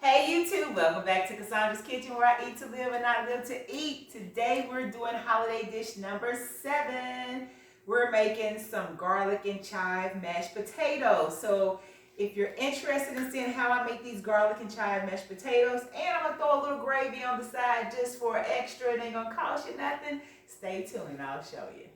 Hey YouTube, welcome back to Cassandra's Kitchen, where I eat to live and not live to eat. Today we're doing holiday dish number 7. We're making some garlic and chive mashed potatoes. So if you're interested in seeing how I make these garlic and chive mashed potatoes, and I'm going to throw a little gravy on the side just for extra, it ain't going to cost you nothing, stay tuned and I'll show you.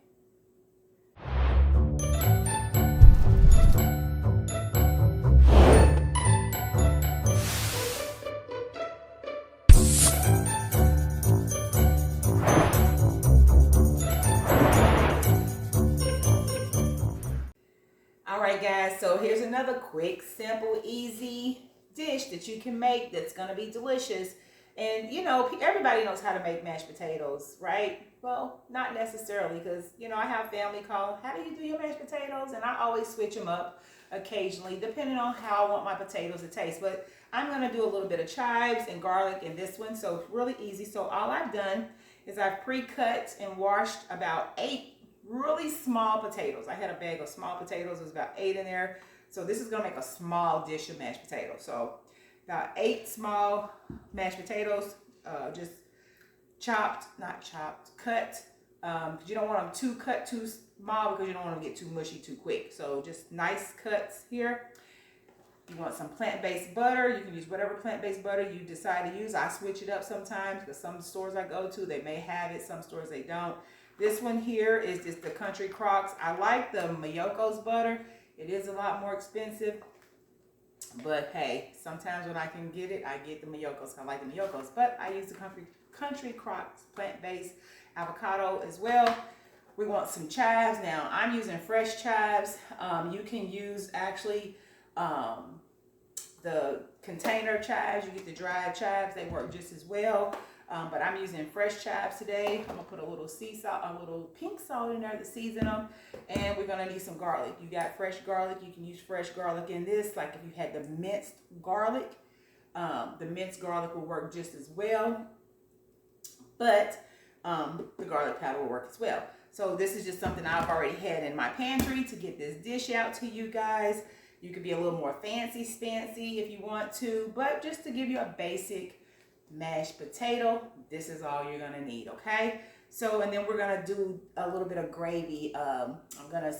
Alright guys, so here's another quick, simple, easy dish that you can make that's going to be delicious. And you know, everybody knows how to make mashed potatoes, right? Well, not necessarily, because you know, I have family call, how do you do your mashed potatoes? And I always switch them up occasionally depending on how I want my potatoes to taste. But I'm going to do a little bit of chives and garlic in this one, so it's really easy. So all I've done is I've pre-cut and washed about 8 really small potatoes. I had a bag of small potatoes. There's about 8 in there. So this is going to make a small dish of mashed potatoes. So about 8 small mashed potatoes, just chopped, not chopped, cut. You don't want them too cut too small because you don't want them to get too mushy too quick. So just nice cuts here. You want some plant-based butter. You can use whatever plant-based butter you decide to use. I switch it up sometimes because some stores I go to, they may have it. Some stores they don't. This one here is just the Country Crocs. I like the Miyoko's butter. It is a lot more expensive. But hey, sometimes when I can get it, I get the Miyoko's. I like the Miyoko's. But I use the Country Crocs plant-based avocado as well. We want some chives. Now, I'm using fresh chives. You can use actually the container chives. You get the dried chives. They work just as well. But I'm using fresh chives today. I'm gonna put a little sea salt, a little pink salt in there to season them. And we're gonna need some garlic. You got fresh garlic, you can use fresh garlic in this. Like if you had the minced garlic will work just as well. But the garlic powder will work as well. So this is just something I've already had in my pantry to get this dish out to you guys. You could be a little more fancy if you want to, but just to give you a basic mashed potato, this is all you're gonna need, okay? So, and then we're gonna do a little bit of gravy. I'm gonna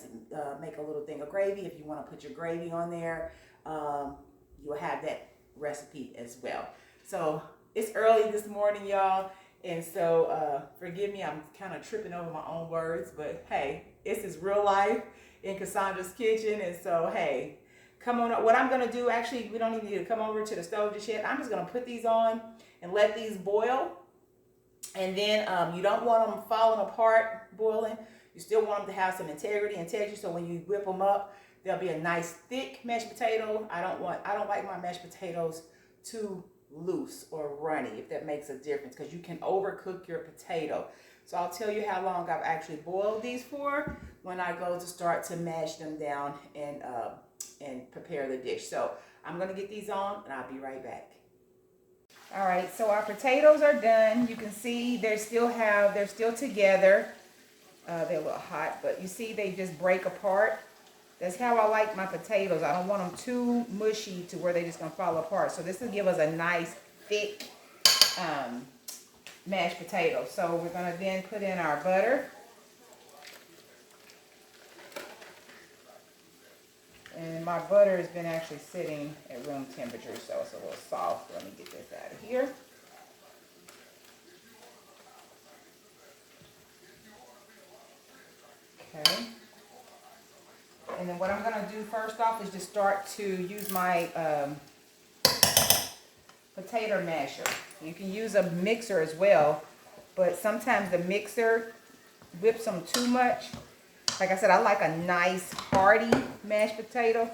make a little thing of gravy. If you want to put your gravy on there, you'll have that recipe as well. So it's early this morning, y'all, and so forgive me, I'm kind of tripping over my own words, but hey, this is real life in Cassandra's kitchen. And so hey, come on up. What I'm gonna do, actually, we don't even need to come over to the stove just yet. I'm just gonna put these on and let these boil. And then you don't want them falling apart boiling. You still want them to have some integrity and texture, so when you whip them up, there'll be a nice thick mashed potato. I don't like my mashed potatoes too loose or runny, if that makes a difference, because you can overcook your potato. So I'll tell you how long I've actually boiled these for when I go to start to mash them down and prepare the dish. So I'm gonna get these on and I'll be right back. All right, so our potatoes are done. You can see they're still together. They're a little hot, but you see they just break apart. That's how I like my potatoes. I don't want them too mushy to where they're just gonna fall apart. So this will give us a nice thick mashed potato. So we're gonna then put in our butter. And my butter has been actually sitting at room temperature, so it's a little soft. Let me get this out of here. Okay. And then what I'm going to do first off is just start to use my potato masher. You can use a mixer as well, but sometimes the mixer whips them too much. Like I said, I like a nice hearty mashed potato,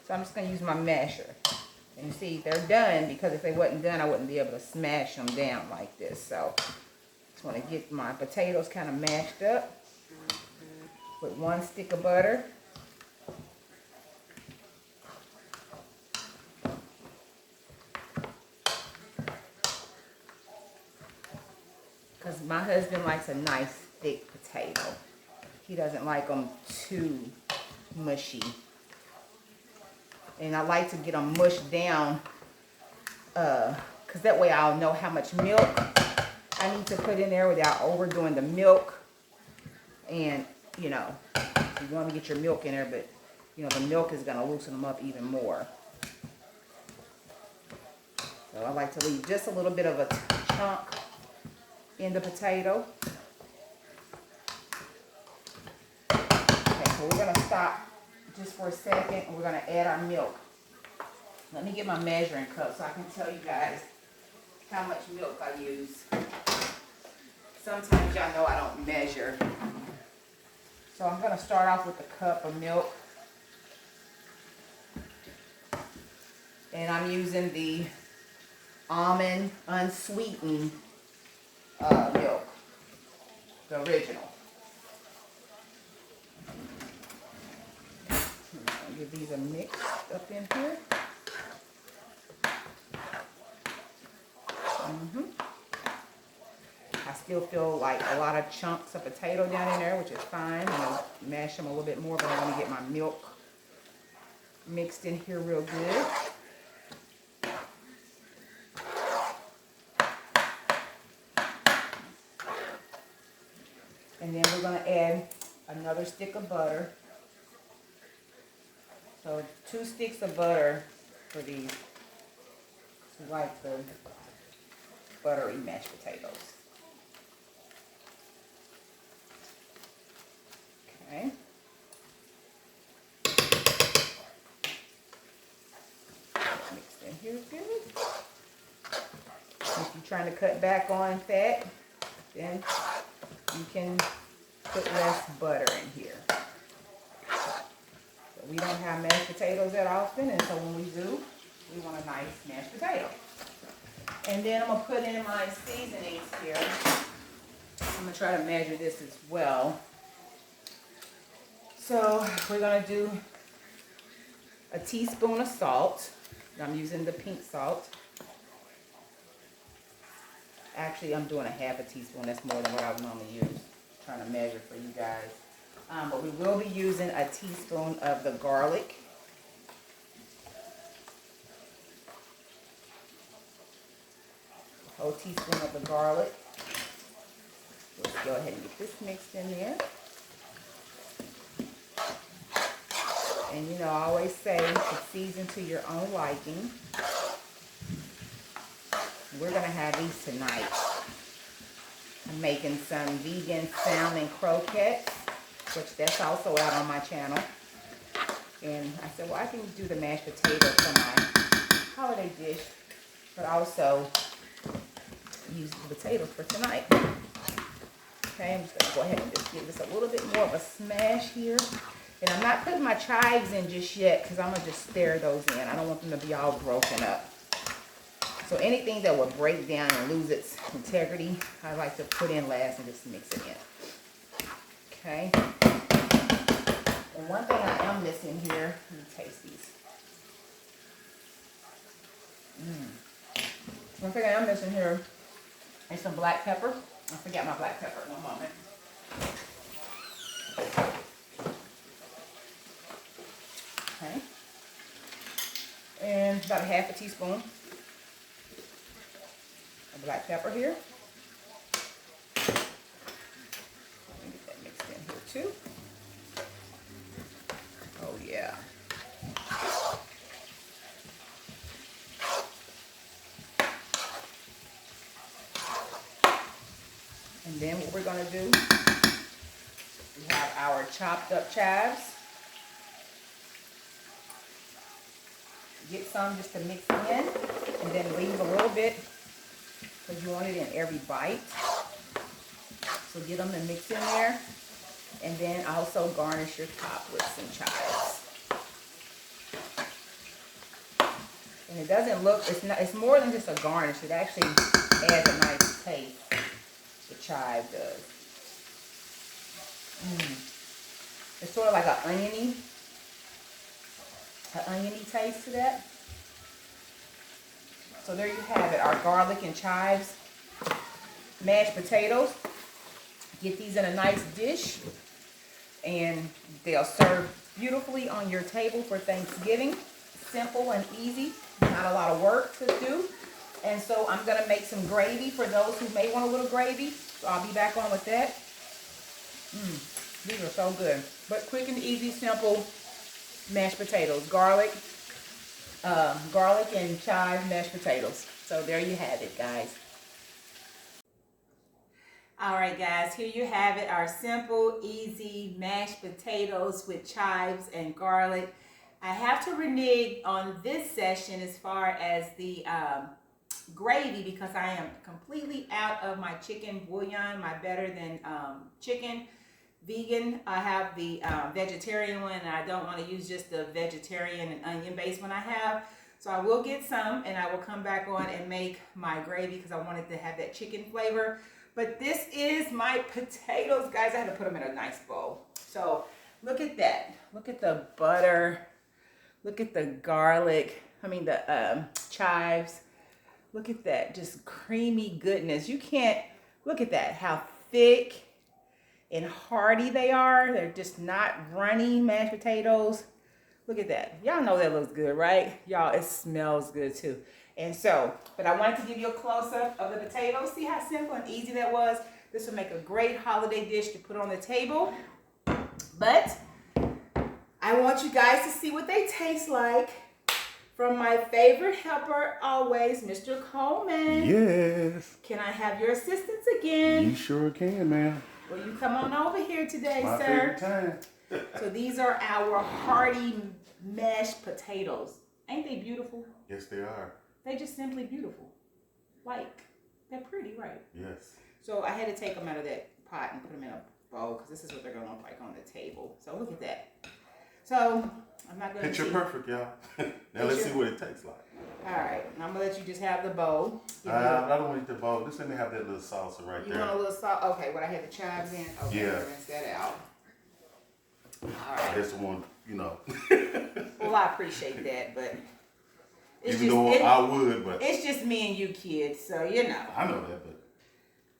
so I'm just going to use my masher. And you see, they're done, because if they wasn't done, I wouldn't be able to smash them down like this. So just want to get my potatoes kind of mashed up with 1 stick of butter. Because my husband likes a nice thick potato. He doesn't like them too mushy. And I like to get them mushed down because that way I'll know how much milk I need to put in there without overdoing the milk. And, you know, you want to get your milk in there, but, you know, the milk is going to loosen them up even more. So I like to leave just a little bit of a chunk in the potato. Okay, so we're going to stop just for a second, and we're going to add our milk. Let me get my measuring cup so I can tell you guys how much milk I use. Sometimes y'all know I don't measure. So I'm going to start off with a cup of milk. And I'm using the Almond Unsweetened milk, the original. I'll give these a mix up in here. I still feel like a lot of chunks of potato down in there, which is fine. I'm going to mash them a little bit more, but I want to get my milk mixed in here real good. And then we're going to add another stick of butter. So 2 sticks of butter for these. I like the buttery mashed potatoes. Okay. Mixed in here good. If you're trying to cut back on fat, then you can put less butter in here. So we don't have mashed potatoes that often, and so when we do, we want a nice mashed potato. And then I'm going to put in my seasonings here. I'm going to try to measure this as well. So we're going to do a teaspoon of salt. I'm using the pink salt. Actually, I'm doing a half a teaspoon. That's more than what I would normally use. I'm trying to measure for you guys. But we will be using a teaspoon of the garlic. A whole teaspoon of the garlic. Let's go ahead and get this mixed in there. And you know, I always say to season to your own liking. We're going to have these tonight. I'm making some vegan salmon croquettes, which that's also out on my channel. And I said, well, I can do the mashed potatoes for my holiday dish, but also use the potatoes for tonight. Okay, I'm just going to go ahead and just give this a little bit more of a smash here. And I'm not putting my chives in just yet because I'm going to just stir those in. I don't want them to be all broken up. So anything that will break down and lose its integrity, I like to put in last and just mix it in. Okay. And one thing I am missing here, let me taste these. One thing I am missing here is some black pepper. I forgot my black pepper in a moment. Okay. And about a half a teaspoon of black pepper here. Let me get that mixed in here too. Oh yeah. And then what we're going to do, we have our chopped up chives. Get some just to mix in, and then leave a little bit because you want it in every bite. So get them and mix in there, and then also garnish your top with some chives. And it doesn't look, it's more than just a garnish. It actually adds a nice taste. The chive does. It's sort of like an oniony taste to that. So there you have it, our garlic and chives mashed potatoes. Get these in a nice dish and they'll serve beautifully on your table for Thanksgiving. Simple and easy, not a lot of work to do. And so I'm gonna make some gravy for those who may want a little gravy. So I'll be back on with that. These are so good. But quick and easy, simple mashed potatoes. Garlic and chive mashed potatoes. So there you have it, guys. All right, guys, here you have it, our simple, easy mashed potatoes with chives and garlic. I have to renege on this session as far as the gravy because I am completely out of my chicken bouillon, my better than chicken. Vegan, I have the vegetarian one, and I don't want to use just the vegetarian and onion based one I have. So I will get some, and I will come back on and make my gravy because I wanted to have that chicken flavor. But this is my potatoes, guys. I had to put them in a nice bowl. So look at that. Look at the butter. Look at the garlic. I mean the chives. Look at that, just creamy goodness. You can't, look at that, how thick and hearty they are. They're just not runny mashed potatoes. Look at that. Y'all know that looks good, right? Y'all, it smells good too. And so, but I wanted to give you a close-up of the potatoes. See how simple and easy that was? This will make a great holiday dish to put on the table. But I want you guys to see what they taste like. From my favorite helper always, Mr. Coleman. Yes. Can I have your assistance again? You sure can, ma'am. Will you come on over here today, My sir? favorite time. So these are our hearty mashed potatoes. Ain't they beautiful? Yes, they are. They just simply beautiful. Like, they're pretty, right? Yes. So I had to take them out of that pot and put them in a bowl because this is what they're going to look like on the table. So look at that. So I'm not going to Picture perfect, y'all. Now let's see what it tastes like. All right. I'm going to let you just have the bowl. I don't want to eat the bowl. Just let me have that little salsa right there. You want a little salt? Okay, what I had the chives in? Okay, Yeah. rinse that out. All right. That's the one, you know. Well, I appreciate that, but it's Even though I would, but. It's just me and you kids, so you know. I know that, but.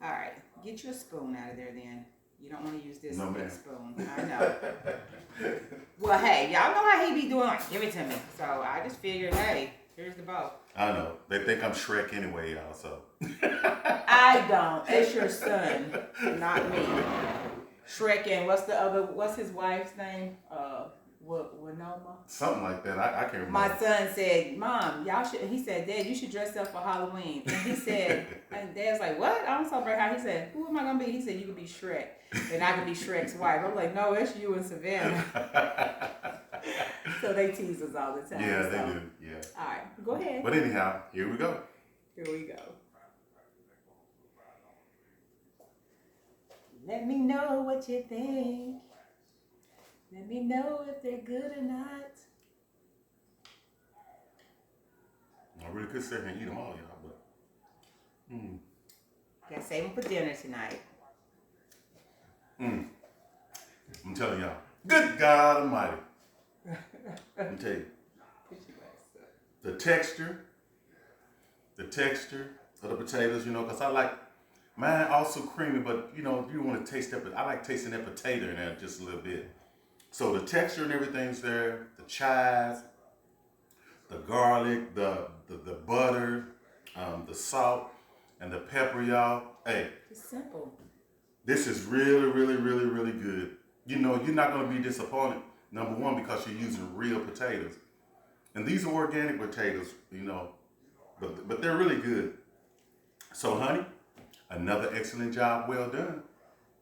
All right. Get you a spoon out of there then. You don't want to use this No, big ma'am. spoon. I know. Well, hey, y'all know how he be doing, like, give it to me. So I just figured, hey, here's the bowl. I know. They think I'm Shrek anyway, y'all, so. I don't. It's your son, not me. Shrek and what's his wife's name? Winoma? Something like that. I can't remember. My son said, Mom, he said, Dad, you should dress up for Halloween. And he said, and Dad's like, what? I don't celebrate how. He said, who am I going to be? He said, you could be Shrek. And I could be Shrek's wife. I'm like, no, it's you and Savannah. So they tease us all the time. Yeah, they do. Yeah. All right, go ahead. But anyhow, here we go. Here we go. Let me know what you think. Let me know if they're good or not. I really could sit here and eat them all, y'all, but. Gotta save them for dinner tonight. I'm telling y'all. Good God Almighty. Let me tell you. The texture of the potatoes, you know, because I like mine also creamy, but you know, you want to taste that, but I like tasting that potato in there just a little bit. So the texture and everything's there, the chives, the garlic, the butter, the salt, and the pepper, y'all. Hey. It's simple. This is really, really, really, really good. You know, you're not going to be disappointed, number one, because you're using real potatoes. And these are organic potatoes, you know, but they're really good. So, honey, another excellent job. Well done.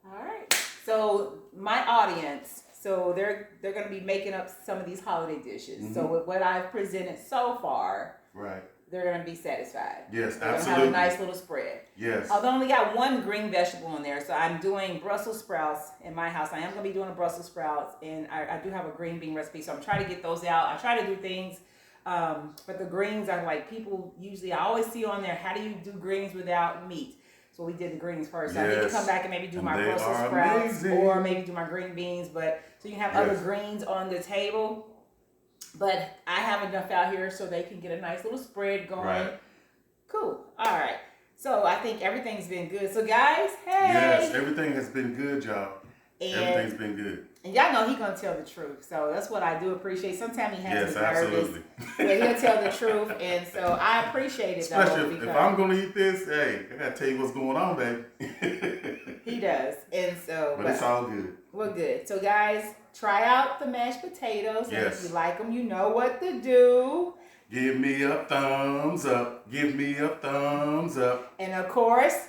All right. So my audience, so they're going to be making up some of these holiday dishes. Mm-hmm. So with what I've presented so far, right, they're going to be satisfied. Yes, they're absolutely. They're going to have a nice little spread. Yes. Although I only got one green vegetable in there, so I'm doing Brussels sprouts in my house. I am going to be doing a Brussels sprouts, and I do have a green bean recipe, so I'm trying to get those out. I try to do things, but the greens are like people usually, I always see on there, how do you do greens without meat? So we did the greens first. Yes. I need to come back and maybe do my Brussels sprouts or maybe do my green beans, but so you can have other greens on the table. But I have enough out here so they can get a nice little spread going. Right. Cool. All right. So I think everything's been good. So guys, hey. Yes, everything has been good, y'all. Everything's been good. And y'all know he gonna tell the truth, so that's what I do appreciate. Sometimes he has Yes, me nervous, absolutely. but he'll tell the truth, and so I appreciate it. Especially though, if I'm gonna eat this, hey, I gotta tell you what's going on, baby. he does, and so. But it's all good. Well, good. So, guys, try out the mashed potatoes, and Yes. if you like them, you know what to do. Give me a thumbs up. Give me a thumbs up. And of course,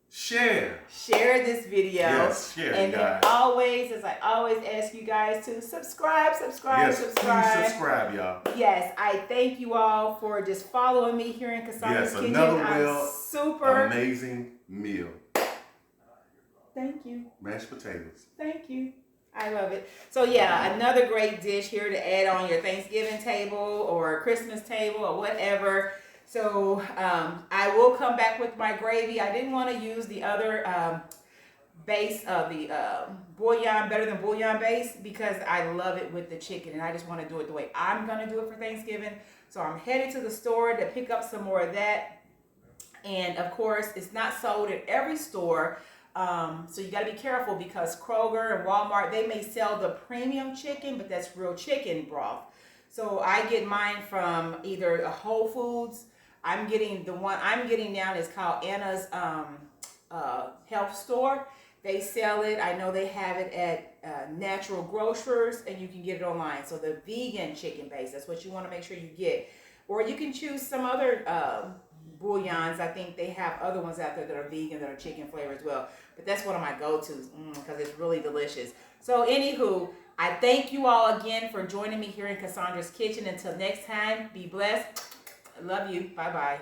share this video. Yes, share it, and then guys. always, as I always ask you guys to subscribe. Yes, please subscribe, y'all. Yes, I thank you all for just following me here in Cassandra's Yes, Kitchen. another super amazing meal. Thank you. Mashed potatoes. Thank you. I love it. So yeah, another great dish here to add on your Thanksgiving table or Christmas table or whatever. So I will come back with my gravy. I didn't want to use the other base of the bouillon, better than bouillon base, because I love it with the chicken and I just want to do it the way I'm going to do it for Thanksgiving. So I'm headed to the store to pick up some more of that. And of course, it's not sold at every store. So you got to be careful because Kroger and Walmart, they may sell the premium chicken, but that's real chicken broth. So I get mine from either a Whole Foods. I'm getting the one I'm getting now is called Anna's Health Store. They sell it. I know they have it at Natural Grocers, and you can get it online. So the vegan chicken base, that's what you want to make sure you get. Or you can choose some other bouillons. I think they have other ones out there that are vegan, that are chicken flavor as well. But that's one of my go-tos because it's really delicious. So anywho, I thank you all again for joining me here in Cassandra's Kitchen. Until next time, be blessed. I love you. Bye-bye.